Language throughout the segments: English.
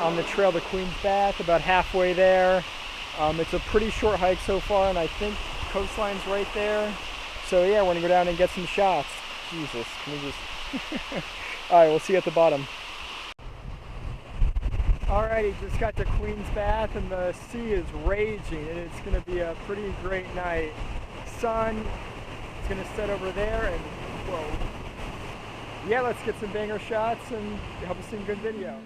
on the trail to Queen's Bath, about halfway there. It's a pretty short hike so far, and I think coastline's right there. So yeah, we're gonna go down and get some shots. Jesus, can we just... Alright, we'll see you at the bottom. Alrighty, just got to Queen's Bath and the sea is raging and it's gonna be a pretty great night. Sun is gonna set over there and whoa. Yeah, let's get some banger shots and help us see a good video.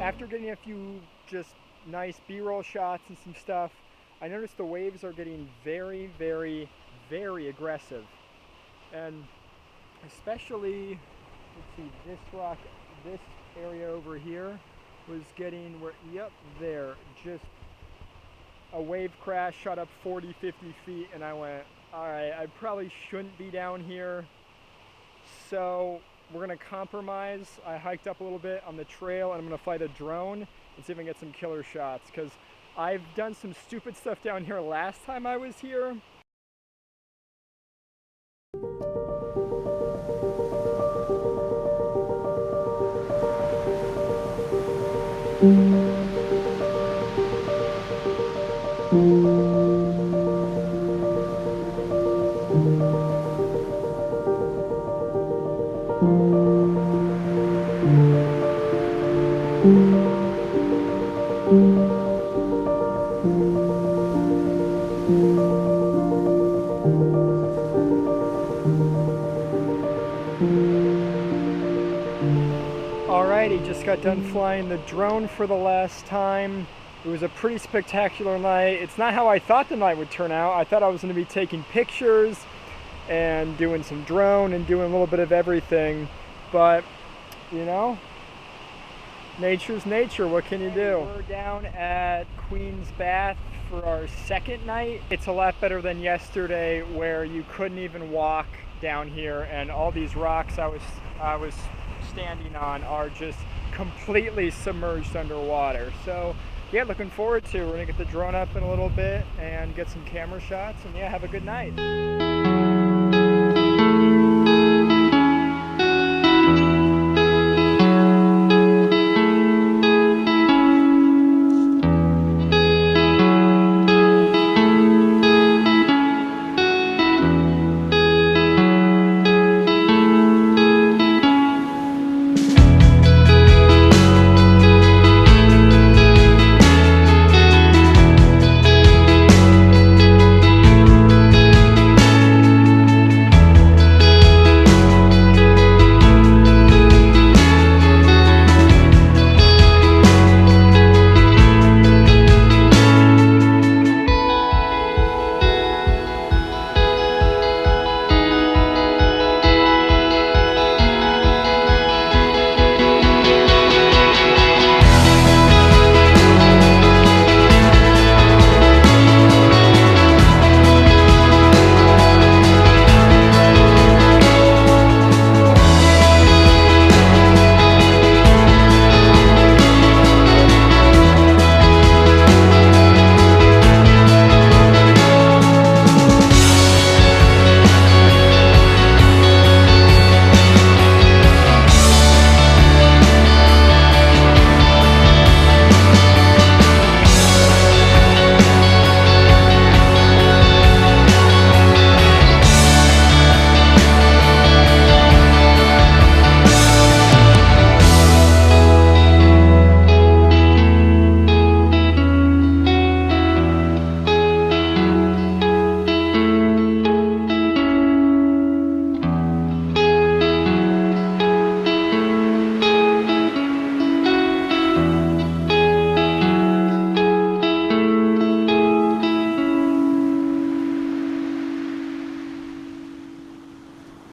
After getting a few just nice B-roll shots and some stuff, I noticed the waves are getting very, very, very aggressive. And especially, let's see, this rock, this area over here was getting, yep, there, just a wave crash shot up 40, 50 feet, and I went, all right, I probably shouldn't be down here. So we're gonna compromise. I hiked up a little bit on the trail and I'm gonna fly the drone and see if I can get some killer shots, because I've done some stupid stuff down here last time I was here. Alrighty, just got done flying the drone for the last time. It was a pretty spectacular night. It's not how I thought the night would turn out. I thought I was going to be taking pictures and doing some drone and doing a little bit of everything. But, you know, nature's nature. What can you do? We're down at Queen's Bath for our second night. It's a lot better than yesterday where you couldn't even walk down here and all these rocks I was standing on are just completely submerged underwater. So yeah, looking forward to. We're gonna get the drone up in a little bit and get some camera shots, and yeah, have a good night.